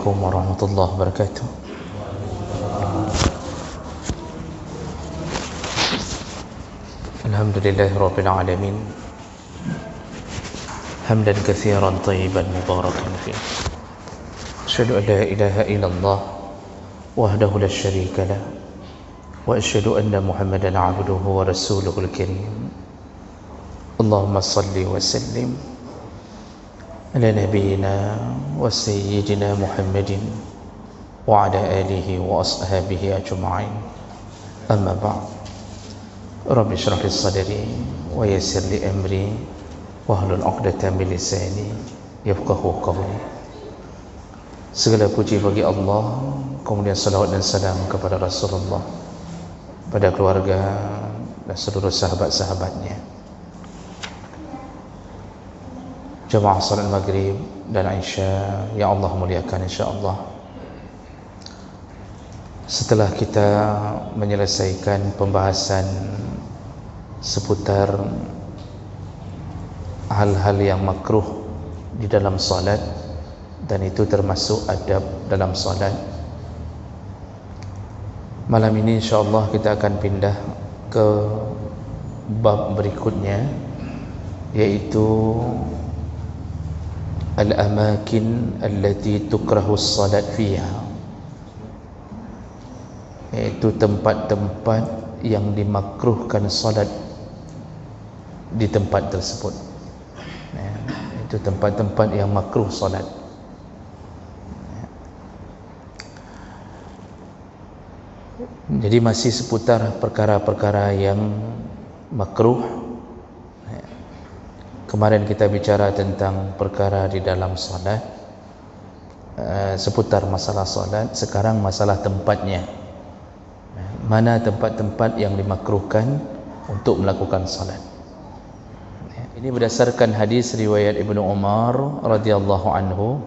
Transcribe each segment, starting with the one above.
Assalamualaikum warahmatullahi wabarakatuh. Alhamdulillahirabbil alamin. Hamdan katsiran thayyiban mubarakan fihi. Asyhadu an la ilaha illallah wahdahu la syarika lah wa asyhadu anna Muhammadan 'abduhu wa rasuluhul karim. Allahumma shalli wa sallim ala nabiyyina wa sayyidina Muhammadin wa ala alihi wa ashabihi ajma'in. Amma ba'd. Rabbi shrah li sadri wa yassir li amri wahlul 'uqdatam min lisani yafqahu qawli. Segala puji bagi Allah, kemudian salawat dan salam kepada Rasulullah, pada keluarga dan seluruh sahabat-sahabatnya. Jemaah salat maghrib dan isya yang Allah muliakan insya-Allah. Setelah kita menyelesaikan pembahasan seputar hal-hal yang makruh di dalam salat, dan itu termasuk adab dalam salat, malam ini insya-Allah kita akan pindah ke bab berikutnya, yaitu al-amakin allati tukrahu as-salat fiha, yaitu tempat-tempat yang dimakruhkan salat di tempat tersebut. Itu tempat-tempat yang makruh salat. Jadi masih seputar perkara-perkara yang makruh. Kemarin kita bicara tentang perkara di dalam salat, seputar masalah salat. Sekarang masalah tempatnya. Mana tempat-tempat yang dimakruhkan untuk melakukan salat. Ini berdasarkan hadis riwayat Ibnu Umar radhiyallahu anhu,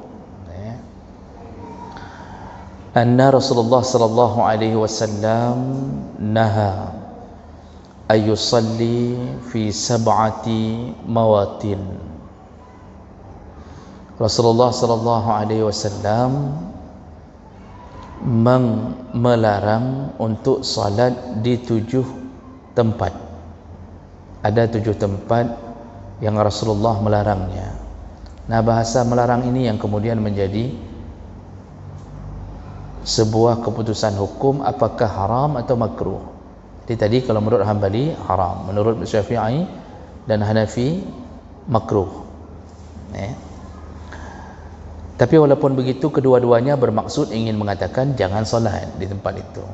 anna Rasulullah sallallahu alaihi wasallam naha ayusalli fi sab'ati mawatin. Rasulullah sallallahu alaihi wasallam melarang untuk salat di 7 tempat. Ada 7 tempat yang Rasulullah melarangnya. Nah, bahasa melarang ini yang kemudian menjadi sebuah keputusan hukum, apakah haram atau makruh. Jadi tadi kalau menurut Hambali haram, menurut Syafi'i dan Hanafi makruh. Tapi walaupun begitu, kedua-duanya bermaksud ingin mengatakan jangan solat di tempat itu.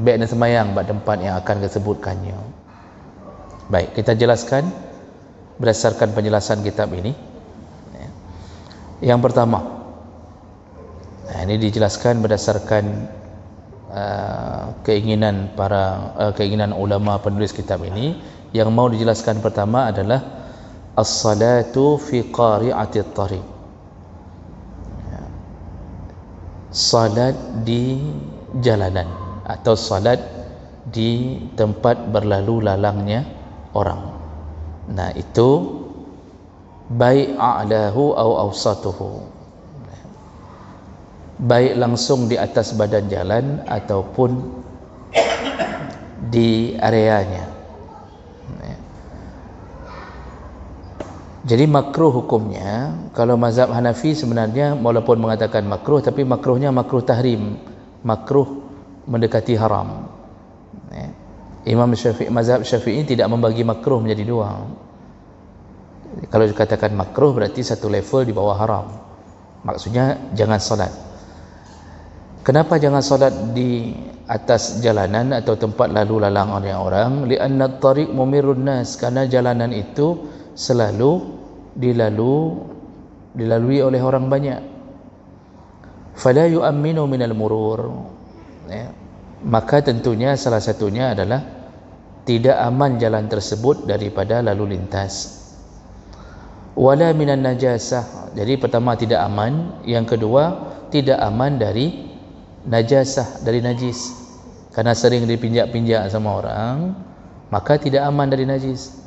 Baik dan sembahyang pada tempat yang akan disebutkannya. Baik, kita jelaskan berdasarkan penjelasan kitab ini. Yang pertama, ini dijelaskan berdasarkan keinginan ulama penulis kitab ini. Yang mau dijelaskan pertama adalah as-salatu fi qari'atit tariq, salat di jalanan atau salat di tempat berlalu lalangnya orang. Nah, itu baik a'lahu au awsatuhu, baik langsung di atas badan jalan ataupun di areanya. Jadi makruh hukumnya, kalau mazhab Hanafi sebenarnya walaupun mengatakan makruh, tapi makruhnya makruh tahrim, makruh mendekati haram. Imam Syafi'i, mazhab Syafi'i tidak membagi makruh menjadi 2. Kalau dikatakan makruh berarti satu level di bawah haram. Maksudnya jangan salat. Kenapa jangan salat di atas jalanan atau tempat lalu lalang oleh orang? Li'anna at-tariq mumirrun nas, karena jalanan itu selalu dilalui oleh orang banyak. Fala yu'amminu minal murur. Maka tentunya salah satunya adalah tidak aman jalan tersebut daripada lalu lintas. Wala minan najasah. Jadi pertama tidak aman, yang kedua tidak aman dari najasah, dari najis. Karena sering dipinjak-pinjak sama orang, maka tidak aman dari najis.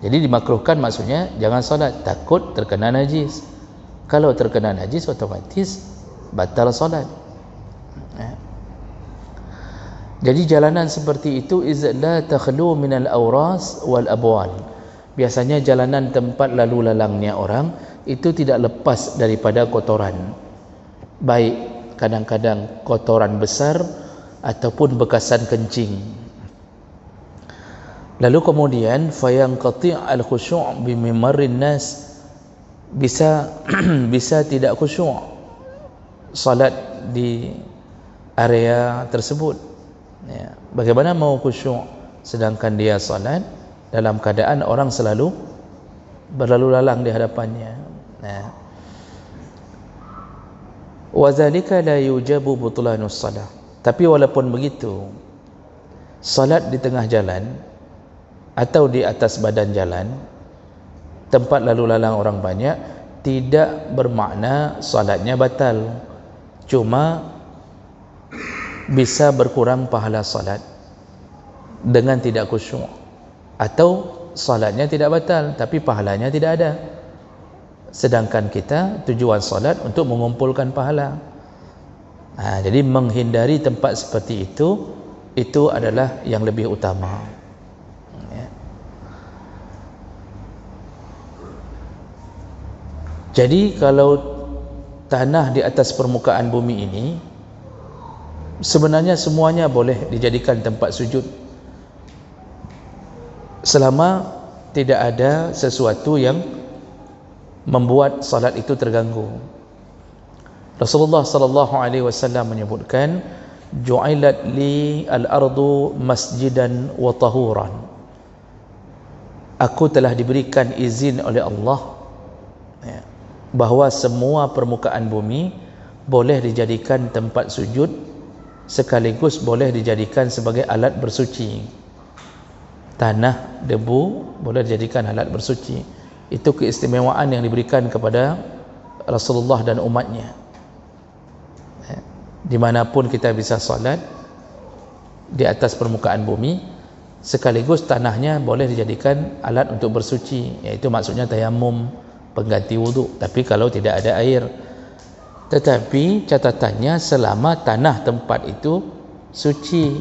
Jadi dimakruhkan maksudnya jangan solat, takut terkena najis. Kalau terkena najis, otomatis batal solat. Jadi jalanan seperti itu la takhlu minal awras wal abwan. Biasanya jalanan tempat lalu lalangnya orang itu tidak lepas daripada kotoran, baik kadang-kadang kotoran besar ataupun bekasan kencing. Lalu kemudian fayanqati' al-khusyu' bi mimarrin nas, bisa bisa tidak khusyuk salat di area tersebut. Ya, bagaimana mau khusyuk sedangkan dia salat dalam keadaan orang selalu berlalu lalang di hadapannya. Nah, wa zalika la yujabu butlanus salah. Tapi walaupun begitu, salat di tengah jalan atau di atas badan jalan, tempat lalu lalang orang banyak, tidak bermakna salatnya batal. Cuma bisa berkurang pahala salat dengan tidak khusyuk, atau salatnya tidak batal tapi pahalanya tidak ada, sedangkan kita tujuan salat untuk mengumpulkan pahala. Jadi menghindari tempat seperti itu adalah yang lebih utama. Jadi kalau tanah di atas permukaan bumi ini sebenarnya semuanya boleh dijadikan tempat sujud, selama tidak ada sesuatu yang membuat salat itu terganggu. Rasulullah sallallahu alaihi wasallam menyebutkan, ju'ilat li al-ardu masjidan wa tahuran. Aku telah diberikan izin oleh Allah bahawa semua permukaan bumi boleh dijadikan tempat sujud, sekaligus boleh dijadikan sebagai alat bersuci. Tanah, debu boleh dijadikan alat bersuci. Itu keistimewaan yang diberikan kepada Rasulullah dan umatnya. Dimanapun kita bisa salat di atas permukaan bumi, sekaligus tanahnya boleh dijadikan alat untuk bersuci, iaitu maksudnya tayamum, pengganti wuduk. Tapi kalau tidak ada air, tetapi catatannya selama tanah tempat itu suci,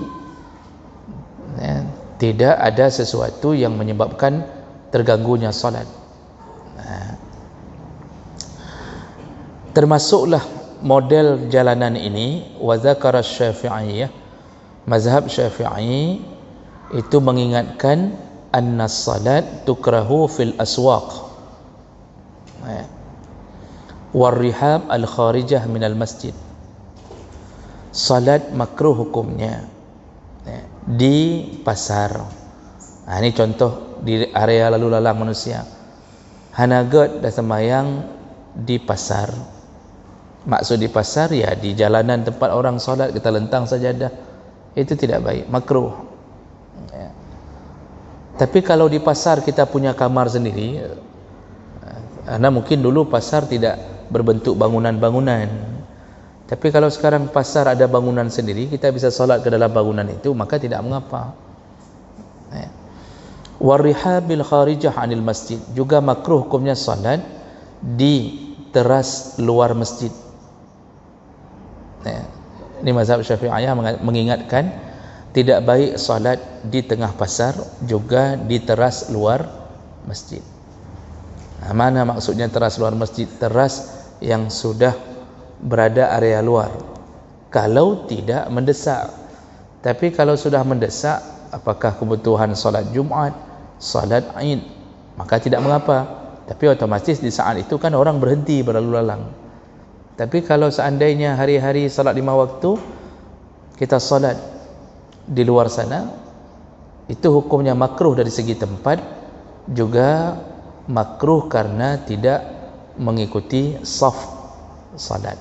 tidak ada sesuatu yang menyebabkan terganggunya salat. Termasuklah model jalanan ini wa dzakara Syafi'iyah, mazhab Syafi'i itu mengingatkan anna salat tukrahu fil aswaq warrihab al-kharijah minal masjid. Salat makruh hukumnya di pasar. Ini contoh di area lalu lalang manusia. Hanagat dah sembahyang di pasar. Maksud di pasar ya di jalanan tempat orang salat, kita lentang sajadah. Itu tidak baik, makruh. Tapi kalau di pasar kita punya kamar sendiri, karena mungkin dulu pasar tidak berbentuk bangunan-bangunan, tapi kalau sekarang pasar ada bangunan sendiri, kita bisa salat ke dalam bangunan itu, maka tidak mengapa. Warihabil kharijah anil masjid, juga makruh hukumnya salat di teras luar masjid. Ini mazhab Syafi'iyah mengingatkan tidak baik salat di tengah pasar, juga di teras luar masjid. Mana maksudnya teras luar masjid? Teras yang sudah berada area luar, kalau tidak mendesak. Tapi kalau sudah mendesak, apakah kebutuhan salat Jumat, salat Aid, maka tidak mengapa. Tapi otomatis di saat itu kan orang berhenti berlalu lalang. Tapi kalau seandainya hari-hari salat 5 waktu kita salat di luar sana, itu hukumnya makruh dari segi tempat, juga makruh karena tidak mengikuti saf salat.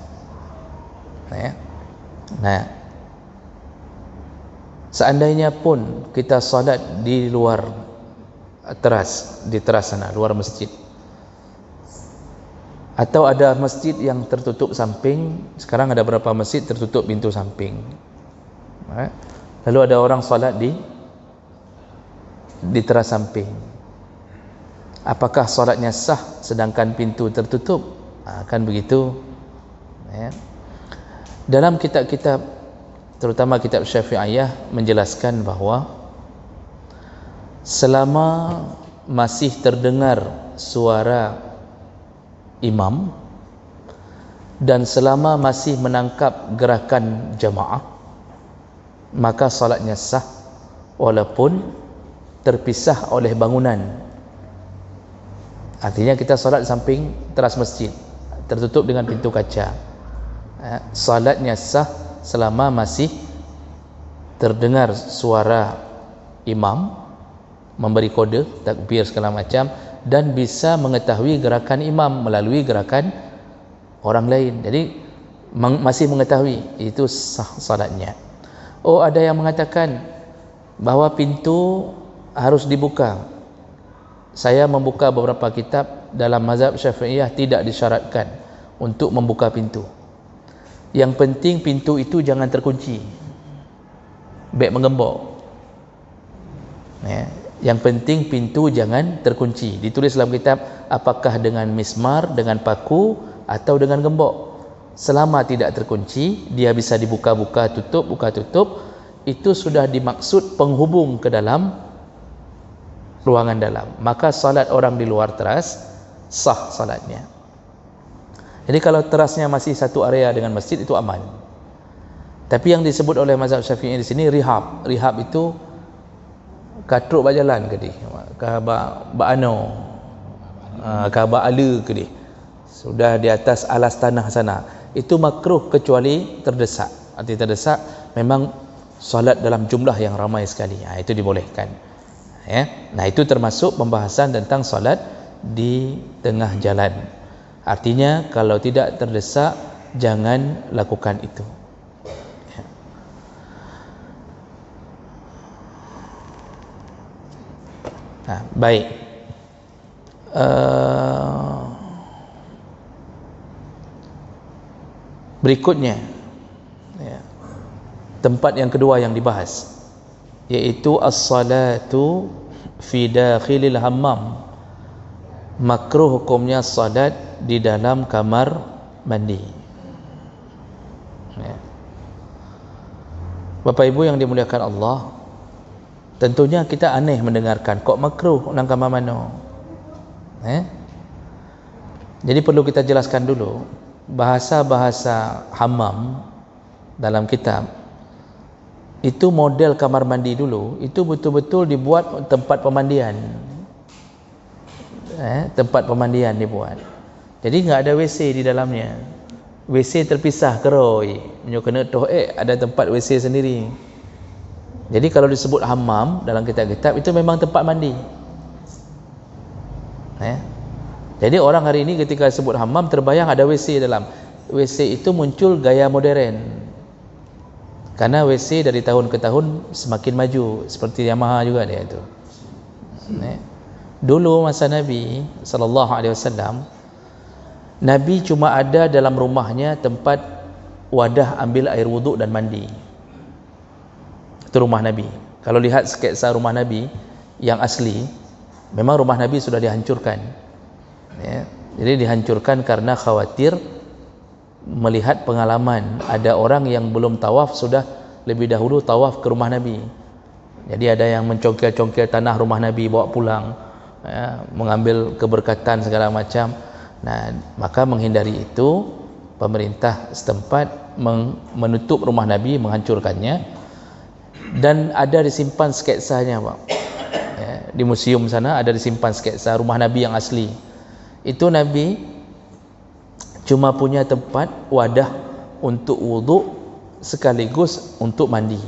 Seandainya pun kita salat di luar teras, di teras sana, luar masjid, atau ada masjid yang tertutup samping. Sekarang ada berapa masjid tertutup pintu samping, lalu ada orang salat di teras samping. Apakah salatnya sah sedangkan pintu tertutup? Kan begitu ya. Dalam kitab-kitab, terutama kitab Syafi'iyah, menjelaskan bahawa selama masih terdengar suara imam dan selama masih menangkap gerakan jamaah, maka salatnya sah walaupun terpisah oleh bangunan. Artinya kita salat samping teras masjid, tertutup dengan pintu kaca, salatnya sah selama masih terdengar suara imam memberi kode takbir segala macam dan bisa mengetahui gerakan imam melalui gerakan orang lain. Jadi masih mengetahui, itu sah salatnya. Oh, ada yang mengatakan bahawa pintu harus dibuka. Saya membuka beberapa kitab dalam mazhab Syafi'iyah tidak disyaratkan untuk membuka pintu. Yang penting pintu itu jangan terkunci, baik menggembok ya. Yang penting pintu jangan terkunci. Ditulis dalam kitab apakah dengan mismar, dengan paku atau dengan gembok. Selama tidak terkunci, dia bisa dibuka-buka tutup, buka tutup, itu sudah dimaksud penghubung ke dalam ruangan dalam. Maka salat orang di luar teras sah salatnya. Jadi kalau terasnya masih satu area dengan masjid, itu aman. Tapi yang disebut oleh mazhab Syafi'i di sini rihab. Rihab itu katruk berjalan ke dia, ke ba'ano, ke ba'ala ke dia, sudah di atas alas tanah sana, itu makruh kecuali terdesak. Arti terdesak memang solat dalam jumlah yang ramai sekali, itu dibolehkan ya. Nah, itu termasuk pembahasan tentang solat di tengah jalan. Artinya kalau tidak terdesak, jangan lakukan itu. Baik. Berikutnya ya, tempat yang kedua yang dibahas, iaitu as-salatu fi dakhilil hammam. Makruh hukumnya salat di dalam kamar mandi ya. Bapak Ibu yang dimuliakan Allah, tentunya kita aneh mendengarkan kok makruh nang kamar mano. Jadi perlu kita jelaskan dulu bahasa-bahasa hammam dalam kitab. Itu model kamar mandi dulu, itu betul-betul dibuat tempat pemandian. Tempat pemandian dibuat. Jadi enggak ada WC di dalamnya. WC terpisah keroi. Menyo kena toh ada tempat WC sendiri. Jadi kalau disebut hammam dalam kitab-kitab, itu memang tempat mandi. Jadi orang hari ini ketika sebut hammam terbayang ada WC dalam. WC itu muncul gaya modern. Karena WC dari tahun ke tahun semakin maju, seperti Yamaha juga dia itu. Dulu masa Nabi SAW, Nabi cuma ada dalam rumahnya tempat wadah ambil air wuduk dan mandi. Itu rumah Nabi. Kalau lihat sketsa rumah Nabi yang asli, memang rumah Nabi sudah dihancurkan ya. Jadi dihancurkan karena khawatir melihat pengalaman ada orang yang belum tawaf sudah lebih dahulu tawaf ke rumah Nabi. Jadi ada yang mencongkel-congkel tanah rumah Nabi bawa pulang ya, mengambil keberkatan segala macam. Nah, maka menghindari itu pemerintah setempat menutup rumah Nabi, menghancurkannya, dan ada disimpan sketsanya, Pak. Ya, di museum sana ada disimpan sketsa rumah Nabi yang asli. Itu Nabi cuma punya tempat wadah untuk wuduk sekaligus untuk mandi.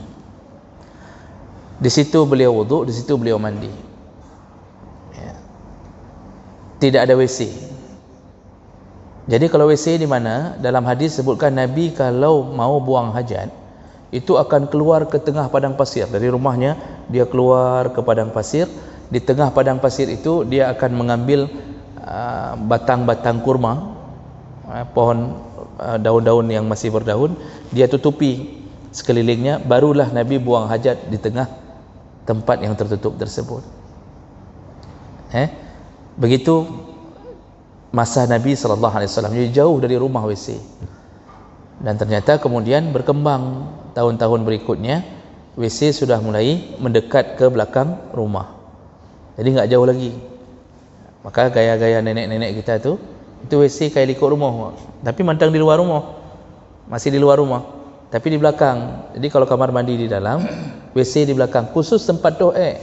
Di situ beliau wuduk, di situ beliau mandi. Ya. Tidak ada WC. Jadi kalau WC di mana? Dalam hadis sebutkan Nabi kalau mau buang hajat itu akan keluar ke tengah padang pasir. Dari rumahnya dia keluar ke padang pasir. Di tengah padang pasir itu dia akan mengambil batang-batang kurma, pohon daun-daun yang masih berdaun, dia tutupi sekelilingnya, barulah Nabi buang hajat di tengah tempat yang tertutup tersebut. Begitu masa Nabi SAW, jadi jauh dari rumah WC. Dan ternyata kemudian berkembang tahun-tahun berikutnya, WC sudah mulai mendekat ke belakang rumah, jadi nggak jauh lagi. Maka gaya-gaya nenek-nenek kita tu, itu WC kayak ikut rumah, tapi mantang di luar rumah, masih di luar rumah, tapi di belakang. Jadi kalau kamar mandi di dalam, WC di belakang, khusus tempat to'ek.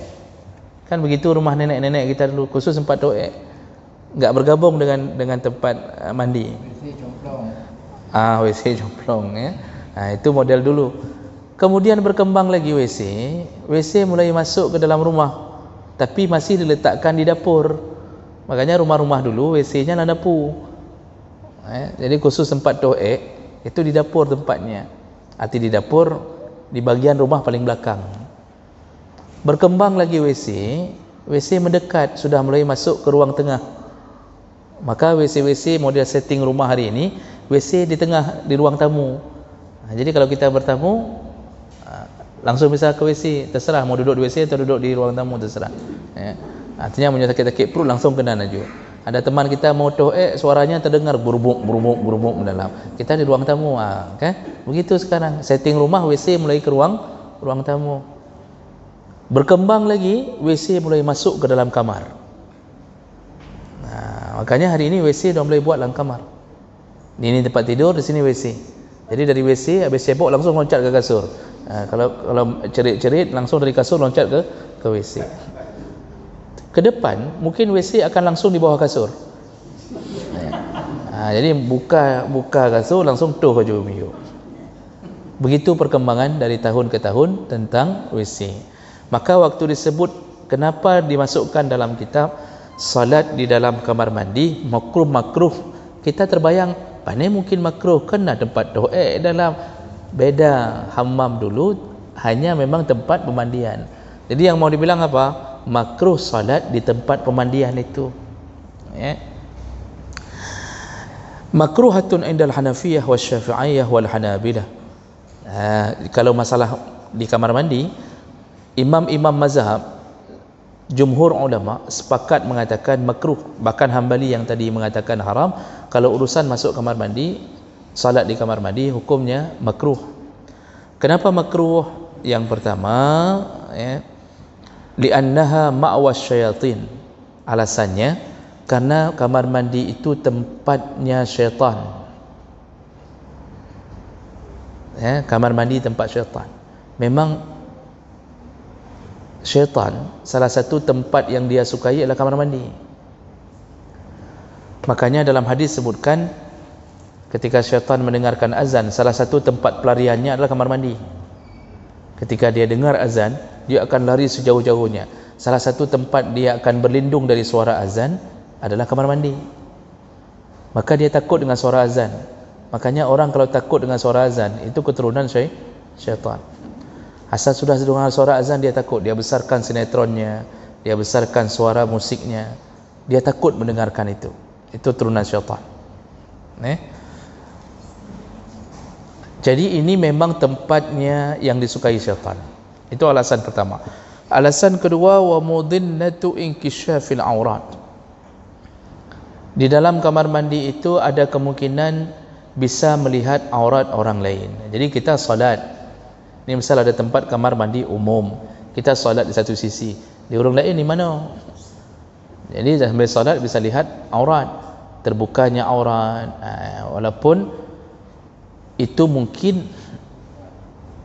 Kan begitu rumah nenek-nenek kita dulu, khusus tempat to'ek, nggak bergabung dengan tempat mandi. WC jomplong. WC jomplong ya. Itu model dulu. Kemudian berkembang lagi WC mulai masuk ke dalam rumah, tapi masih diletakkan di dapur. Makanya rumah-rumah dulu WC-nya dalam dapur. Jadi khusus tempat to'ek itu di dapur tempatnya. Arti di dapur, di bagian rumah paling belakang. Berkembang lagi WC mendekat, sudah mulai masuk ke ruang tengah. Maka WC model setting rumah hari ini, WC di tengah, di ruang tamu. Jadi kalau kita bertamu, langsung bisa ke WC, terserah mau duduk di WC atau duduk di ruang tamu, terserah. Artinya punya sakit-sakit perut langsung kena naju. Ada teman kita mau to'ek, suaranya terdengar burubuk mendalam. Kita di ruang tamu, kan? Begitu sekarang setting rumah, WC mulai ke ruang tamu. Berkembang lagi, WC mulai masuk ke dalam kamar. Makanya hari ini WC dah mulai buat dalam kamar. Ini tempat tidur, di sini WC. Jadi dari WC habis sibuk langsung loncat ke kasur. Kalau cerit-cerit langsung dari kasur loncat ke WC. Ke depan mungkin WC akan langsung di bawah kasur. Jadi buka kasur langsung tuh baju miu. Begitu perkembangan dari tahun ke tahun tentang WC. Maka waktu disebut kenapa dimasukkan dalam kitab salat di dalam kamar mandi makruh, kita terbayang pandai mungkin makruh kena tempat to'ek dalam. Beda, hammam dulu hanya memang tempat pemandian. Jadi yang mau dibilang apa? Makruh salat di tempat pemandian itu. Makruhatun indal Hanafiyah wal Syafi'iyah wal Hanabilah. Kalau masalah di kamar mandi, imam-imam mazhab, jumhur ulama sepakat mengatakan makruh. Bahkan Hambali yang tadi mengatakan haram, kalau urusan masuk kamar mandi, salat di kamar mandi hukumnya makruh. Kenapa makruh? Yang pertama, li'annaha ma'was syayatin. Alasannya karena kamar mandi itu tempatnya syaitan. Kamar mandi tempat syaitan. Memang syaitan salah satu tempat yang dia sukai adalah kamar mandi. Makanya dalam hadis sebutkan, ketika syaitan mendengarkan azan, salah satu tempat pelariannya adalah kamar mandi. Ketika dia dengar azan, dia akan lari sejauh-jauhnya. Salah satu tempat dia akan berlindung dari suara azan adalah kamar mandi. Maka dia takut dengan suara azan. Makanya orang kalau takut dengan suara azan, itu keturunan syaitan. Asal sudah dengar suara azan, dia takut. Dia besarkan sinetronnya, dia besarkan suara musiknya, dia takut mendengarkan itu. Itu turunan syaitan. Jadi ini memang tempatnya yang disukai syaitan. Itu alasan pertama. Alasan kedua, wa mudinnatu inkisyafil aurat. Di dalam kamar mandi itu ada kemungkinan bisa melihat aurat orang lain. Jadi kita salat, ini misal ada tempat kamar mandi umum, kita salat di satu sisi, di orang lain di mana? Jadi sambil salat bisa lihat aurat, terbukanya aurat, walaupun itu mungkin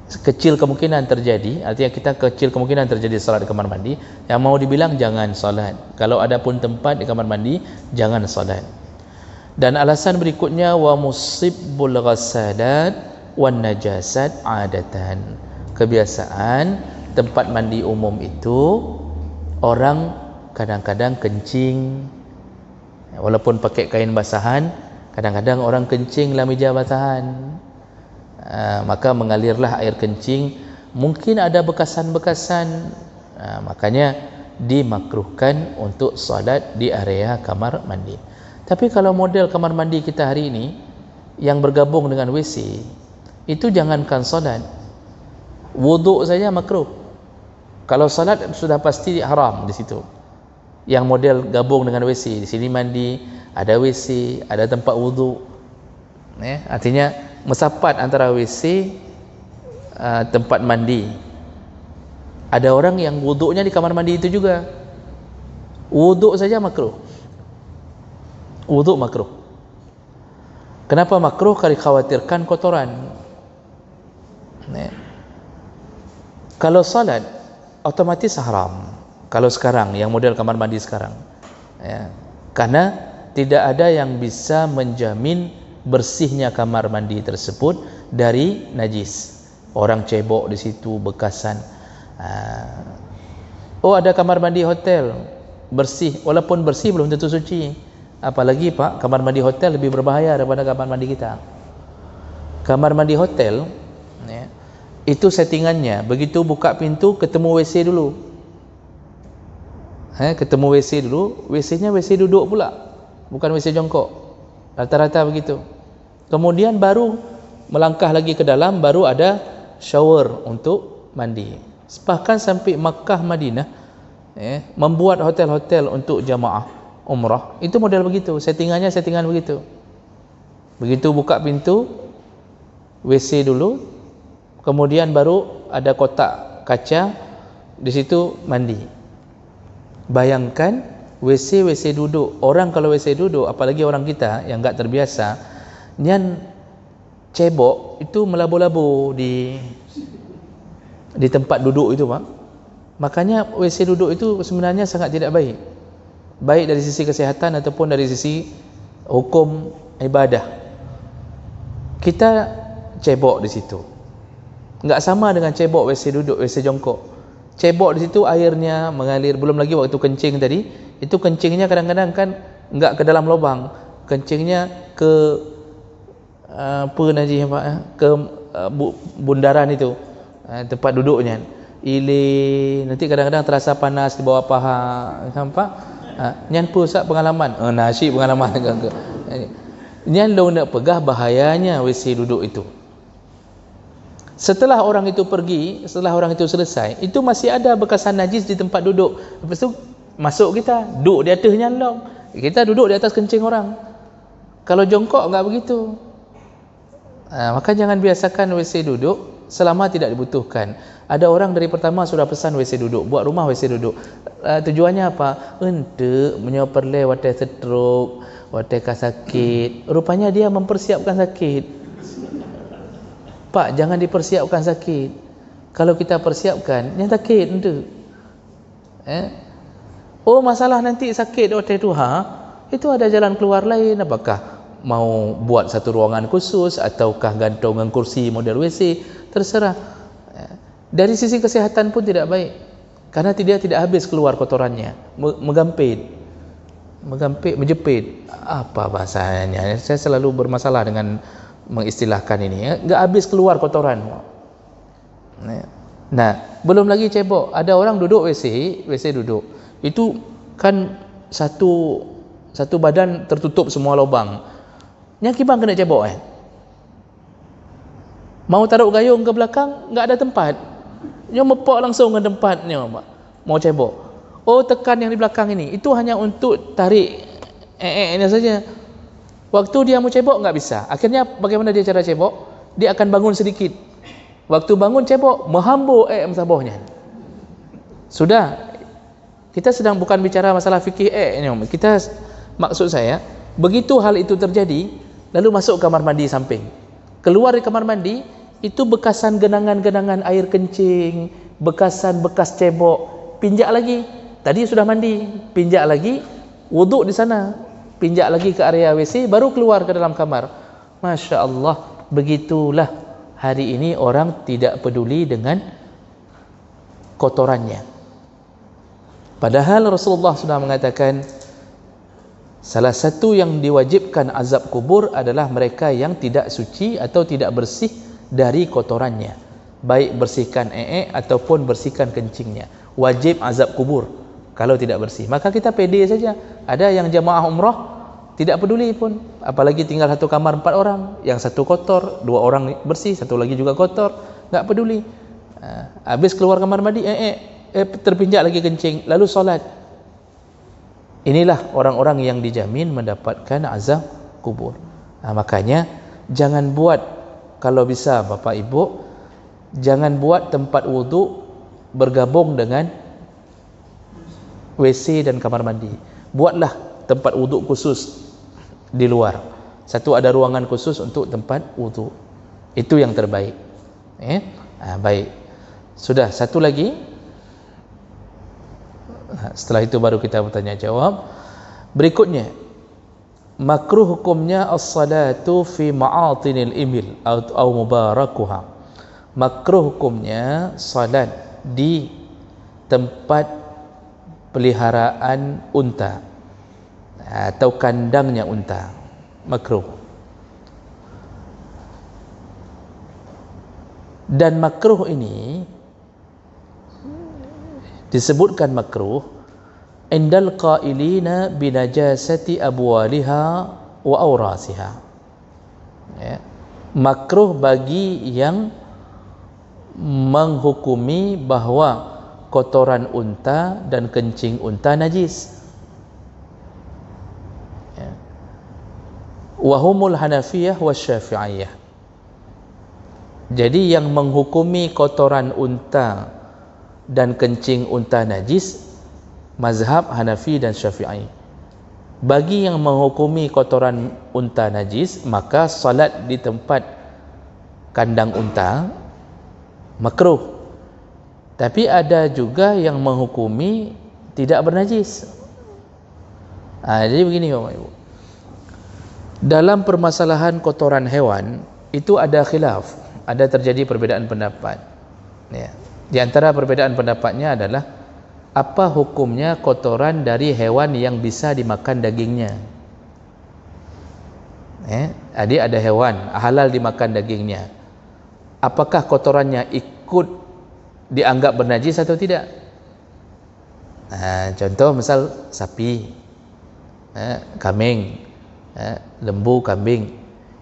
kecil kemungkinan terjadi. Artinya kita kecil kemungkinan terjadi salat di kamar mandi. Yang mau dibilang jangan salat. Kalau ada pun tempat di kamar mandi, jangan salat. Dan alasan berikutnya, wa musibbul ghasalat wan najasat adatan. Kebiasaan tempat mandi umum itu orang kadang-kadang kencing, walaupun pakai kain basahan, kadang-kadang orang kencing dalam meja basahan. Maka mengalirlah air kencing, mungkin ada bekasan-bekasan, makanya dimakruhkan untuk salat di area kamar mandi. Tapi kalau model kamar mandi kita hari ini yang bergabung dengan WC, itu jangankan salat, wuduk saja makruh. Kalau salat sudah pasti haram di situ. Yang model gabung dengan WC, di sini mandi, ada WC, ada tempat wuduk. Artinya mesapat antara WC, tempat mandi. Ada orang yang wuduknya di kamar mandi itu juga. Wuduk saja makruh. Wuduk makruh. Kenapa makruh? Kerana khawatirkan kotoran. Kalau salat otomatis haram. Kalau sekarang, yang model kamar mandi sekarang, karena tidak ada yang bisa menjamin bersihnya kamar mandi tersebut dari najis. Orang cebok di situ, bekasan. Oh, ada kamar mandi hotel bersih, walaupun bersih belum tentu suci. Apalagi Pak, kamar mandi hotel lebih berbahaya daripada kamar mandi kita. Kamar mandi hotel itu settingannya, begitu buka pintu ketemu WC dulu. Ketemu WC dulu, WC-nya WC duduk pula, bukan WC jongkok. Rata-rata begitu. Kemudian baru melangkah lagi ke dalam, baru ada shower untuk mandi. Bahkan sampai Makkah, Madinah, membuat hotel-hotel untuk jamaah umrah, itu model begitu, settingannya settingan begitu. Begitu buka pintu, WC dulu, kemudian baru ada kotak kaca, di situ mandi. Bayangkan WC duduk. Orang kalau WC duduk, apalagi orang kita yang enggak terbiasa, nyan cebok itu melabo-labo di tempat duduk itu, Pak. Makanya WC duduk itu sebenarnya sangat tidak baik. Baik dari sisi kesehatan ataupun dari sisi hukum ibadah. Kita cebok di situ. Enggak sama dengan cebok WC duduk, WC jongkok. Cebok di situ airnya mengalir, belum lagi waktu kencing tadi, itu kencingnya kadang-kadang kan enggak ke dalam lubang, kencingnya ke apa najis Pak, ke bundaran itu, tempat duduknya. Nanti kadang-kadang terasa panas di bawah paha, nampak? Nyan pusat pengalaman, nasi pengalaman ke. Nyan lo nak pegah bahayanya WC duduk itu. Setelah orang itu pergi, setelah orang itu selesai, itu masih ada bekasan najis di tempat duduk. Lepas tu masuk kita, duduk di atasnya long. Kita duduk di atas kencing orang. Kalau jongkok enggak begitu. Maka jangan biasakan WC duduk selama tidak dibutuhkan. Ada orang dari pertama sudah pesan WC duduk, buat rumah WC duduk. Tujuannya apa? Untuk menyoperle watai stroke, watai sakit. Rupanya dia mempersiapkan sakit. Pak, jangan dipersiapkan sakit. Kalau kita persiapkan, yang sakit itu. Oh, masalah nanti sakit waktu itu, itu ada jalan keluar lain. Apakah mau buat satu ruangan khusus ataukah gantungan kursi model WC, terserah. Dari sisi kesehatan pun tidak baik. Karena dia tidak habis keluar kotorannya, menjepit. Apa bahasanya? Saya selalu bermasalah dengan mengistilahkan ini, enggak habis keluar kotoran. Nah, belum lagi cebok. Ada orang duduk WC duduk. Itu kan satu badan tertutup semua lubang. Yang kibang kena cebok Mau taruh gayung ke belakang, enggak ada tempat. Yang mepok langsung ke tempatnya, Pak. Mau cebok. Oh, tekan yang di belakang ini. Itu hanya untuk tarik ini saja. Waktu dia mau cebok enggak bisa. Akhirnya bagaimana dia cara cebok? Dia akan bangun sedikit. Waktu bangun cebok, menghambur sabahnya. Sudah. Kita sedang bukan bicara masalah fikih kita maksud saya, begitu hal itu terjadi, lalu masuk kamar mandi samping. Keluar dari kamar mandi, itu bekasan genangan-genangan air kencing, bekasan bekas cebok, pinjak lagi. Tadi sudah mandi, pinjak lagi, wuduk di sana. Pinjak lagi ke area WC, baru keluar ke dalam kamar. Masya Allah, begitulah hari ini orang tidak peduli dengan kotorannya. Padahal Rasulullah sudah mengatakan, salah satu yang diwajibkan azab kubur adalah mereka yang tidak suci atau tidak bersih dari kotorannya. Baik bersihkan ataupun bersihkan kencingnya. Wajib azab kubur kalau tidak bersih. Maka kita pede saja. Ada yang jamaah umrah tidak peduli pun, apalagi tinggal satu kamar 4 orang, yang satu kotor, 2 orang bersih, satu lagi juga kotor, enggak peduli. Habis keluar kamar mandi terpinjak lagi kencing, lalu solat. Inilah orang-orang yang dijamin mendapatkan azab kubur. Makanya jangan buat, kalau bisa Bapak Ibu, jangan buat tempat wuduk bergabung dengan WC dan kamar mandi. Buatlah tempat wuduk khusus di luar. Satu, ada ruangan khusus untuk tempat wuduk. Itu yang terbaik. Baik. Sudah, satu lagi. Setelah itu baru kita bertanya jawab. Berikutnya, makruh hukumnya as-salatu fi ma'atinil ibil atau mubarakuha. Makruh hukumnya salat di tempat peliharaan unta atau kandangnya unta. Makruh. Dan makruh ini disebutkan makruh indal qailina binajasati abwaliha wa awrasiha. Makruh bagi yang menghukumi bahawa kotoran unta dan kencing unta najis. Wahumul Hanafiyah wa Syafi'iyah. Jadi yang menghukumi kotoran unta dan kencing unta najis, mazhab Hanafi dan Syafi'i. Bagi yang menghukumi kotoran unta najis, maka salat di tempat kandang unta makruh. Tapi ada juga yang menghukumi tidak bernajis. Jadi begini Bapak Ibu, dalam permasalahan kotoran hewan itu ada khilaf, ada terjadi perbedaan pendapat. Di antara perbedaan pendapatnya adalah apa hukumnya kotoran dari hewan yang bisa dimakan dagingnya. Jadi ada hewan halal dimakan dagingnya. Apakah kotorannya ikut dianggap bernajis atau tidak? Contoh misal sapi, kambing, lembu, kambing,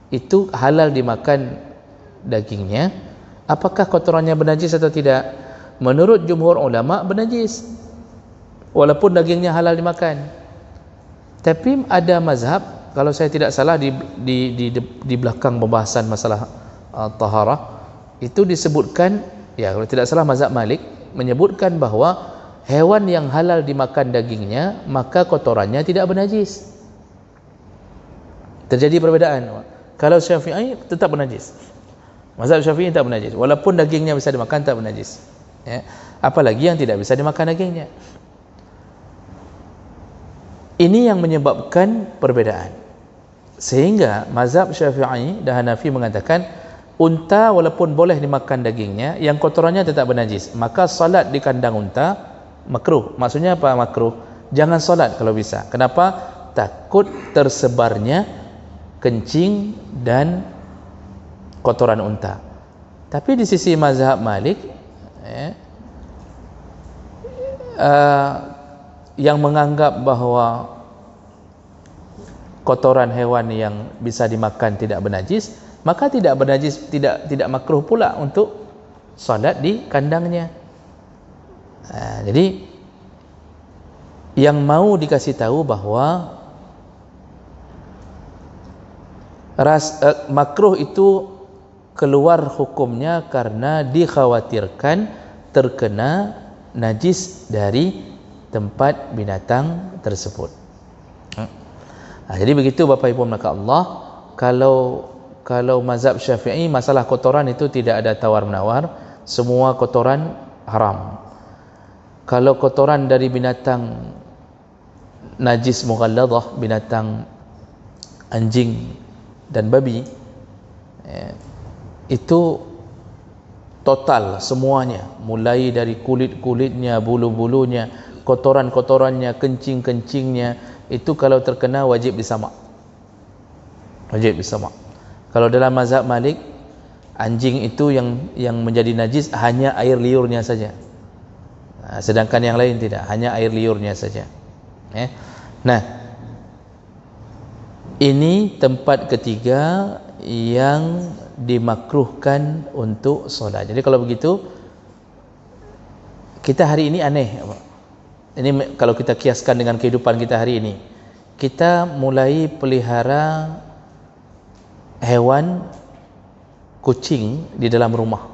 itu halal dimakan dagingnya. Apakah kotorannya bernajis atau tidak? Menurut jumhur ulama bernajis, walaupun dagingnya halal dimakan. Tapi ada mazhab, kalau saya tidak salah di belakang pembahasan masalah taharah itu disebutkan, ya kalau tidak salah mazhab Malik menyebutkan bahawa hewan yang halal dimakan dagingnya maka kotorannya tidak bernajis. Terjadi perbedaan. Kalau Syafi'i tetap bernajis. Mazhab Syafi'i tak bernajis, walaupun dagingnya bisa dimakan tak bernajis. Apalagi yang tidak bisa dimakan dagingnya. Ini yang menyebabkan perbedaan. Sehingga mazhab Syafi'i dan Hanafi mengatakan unta walaupun boleh dimakan dagingnya, yang kotorannya tetap bernajis, maka salat di kandang unta makruh. Maksudnya apa makruh? Jangan salat kalau bisa. Kenapa? Takut tersebarnya kencing dan kotoran unta. Tapi di sisi mazhab Malik yang menganggap bahawa kotoran hewan yang bisa dimakan tidak bernajis, maka tidak bernajis, tidak makruh pula untuk salat di kandangnya. Jadi yang mau dikasih tahu bahawa makruh itu keluar hukumnya karena dikhawatirkan terkena najis dari tempat binatang tersebut. Jadi begitu Bapak Ibu maka Allah, kalau mazhab Syafi'i masalah kotoran itu tidak ada tawar-menawar, semua kotoran haram. Kalau kotoran dari binatang najis mughalladah, binatang anjing dan babi, itu total semuanya, mulai dari kulit-kulitnya, bulu-bulunya, kotoran-kotorannya, kencing-kencingnya, itu kalau terkena wajib disamak. Wajib disamak. Kalau dalam mazhab Malik, anjing itu yang menjadi najis hanya air liurnya saja. Sedangkan yang lain tidak, hanya air liurnya saja. Nah, ini tempat ketiga yang dimakruhkan untuk solat. Jadi kalau begitu, kita hari ini aneh, Ini kalau kita kiaskan dengan kehidupan kita hari ini, kita mulai pelihara hewan kucing di dalam rumah,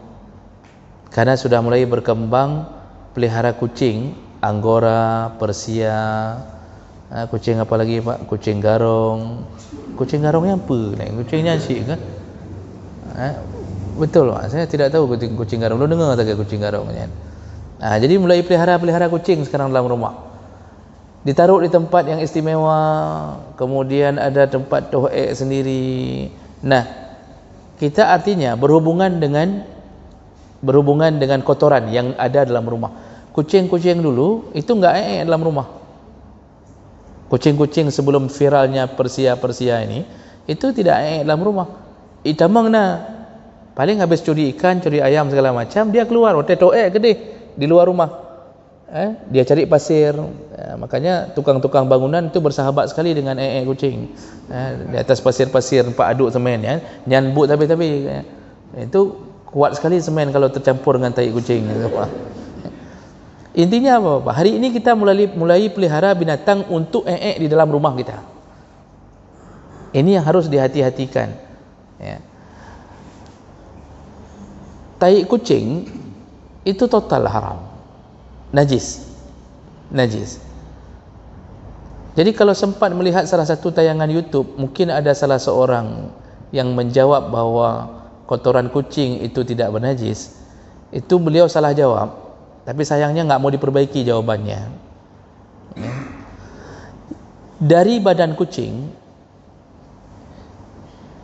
karena sudah mulai berkembang pelihara kucing Anggora, Persia, kucing apa lagi Pak? Kucing garong. Kucing garongnya apa? Kucingnya asyik kan? Betul Pak, saya tidak tahu kucing garong. Lu dengar tak kucing garong kan? Jadi mulai pelihara kucing sekarang dalam rumah. Ditaruh di tempat yang istimewa, kemudian ada tempat to'ek sendiri. Nah, kita artinya berhubungan dengan kotoran yang ada dalam rumah. Kucing-kucing dulu itu enggak dalam rumah. Kucing-kucing sebelum viralnya Persia ini itu tidak dalam rumah. Itamang paling habis curi ikan, curi ayam segala macam, dia keluar to'ek gede di luar rumah. Dia cari pasir. Makanya tukang-tukang bangunan itu bersahabat sekali dengan kucing. Di atas pasir-pasir Pak aduk semen ya. Nyambut tapi itu kuat sekali semen kalau tercampur dengan tai kucing. Intinya apa Pak? Hari ini kita mulai pelihara binatang untuk di dalam rumah kita. Ini yang harus dihati-hatikan. Ya. Tai kucing itu total haram, najis. Jadi kalau sempat melihat salah satu tayangan YouTube, mungkin ada salah seorang yang menjawab bahwa kotoran kucing itu tidak bernajis. Itu beliau salah jawab, tapi sayangnya nggak mau diperbaiki jawabannya. Ya. Dari badan kucing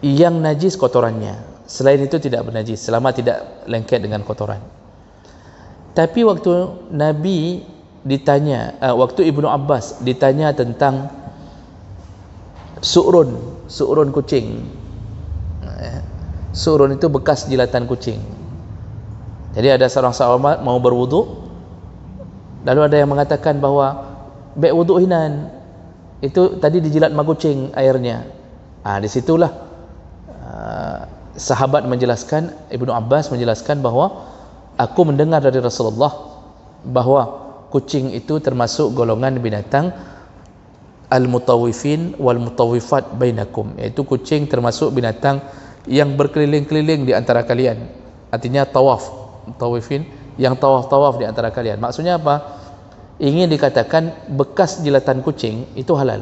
yang najis kotorannya, selain itu tidak bernajis selama tidak lengket dengan kotoran. Tapi waktu Nabi ditanya, waktu Ibnu Abbas ditanya tentang su'run kucing. Su'run itu bekas jilatan kucing. Jadi ada seorang sahabat mau berwuduk, lalu ada yang mengatakan bahwa baik wuduk hinan itu tadi dijilat sama kucing airnya. Disitulah sahabat menjelaskan, Ibnu Abbas menjelaskan bahwa aku mendengar dari Rasulullah bahwa kucing itu termasuk golongan binatang al-mutawifin wal mutawifat bainakum, iaitu kucing termasuk binatang yang berkeliling-keliling di antara kalian. Artinya tawaf, mutawifin yang tawaf-tawaf di antara kalian. Maksudnya apa? Ingin dikatakan bekas jilatan kucing itu halal.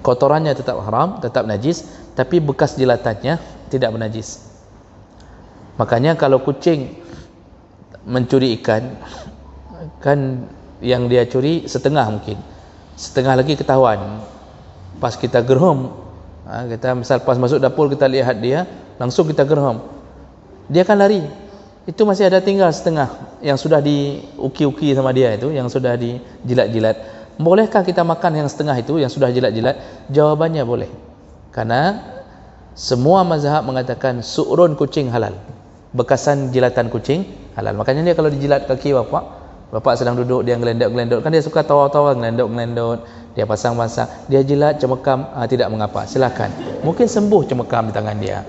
Kotorannya tetap haram, tetap najis, tapi bekas jilatannya tidak bernajis. Makanya kalau kucing mencuri ikan, kan yang dia curi setengah mungkin, setengah lagi ketahuan. Pas kita gerham, kita misal pas masuk dapur kita lihat dia, langsung kita gerham, dia kan lari. Itu masih ada tinggal setengah yang sudah diuki-uki sama dia, itu yang sudah dijilat-jilat. Bolehkah kita makan yang setengah itu yang sudah jilat-jilat? Jawabannya boleh, karena semua mazhab mengatakan su'run kucing halal, bekasan jilatan kucing halal. Makanya dia kalau dijilat kaki bapak sedang duduk, dia ngelendot-ngelendot, kan dia suka tawa-tawa, ngelendot-ngelendot, dia pasang-pasang, dia jilat, cemekam, tidak mengapa, silakan. Mungkin sembuh cemekam di tangan dia,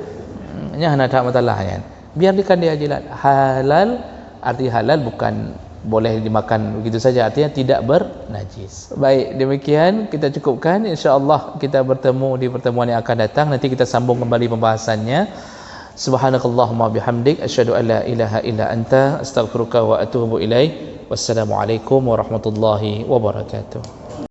hanya tak masalah kan. Biarkan dia jilat. Halal, arti halal bukan boleh dimakan begitu saja, artinya tidak bernajis. Baik, demikian kita cukupkan. InsyaAllah kita bertemu di pertemuan yang akan datang. Nanti kita sambung kembali pembahasannya. Subhanakallahumma bihamdik, asyhadu an la ilaha illa anta, astaghfiruka wa atubu ilaik. Wassalamualaikum warahmatullahi wabarakatuh.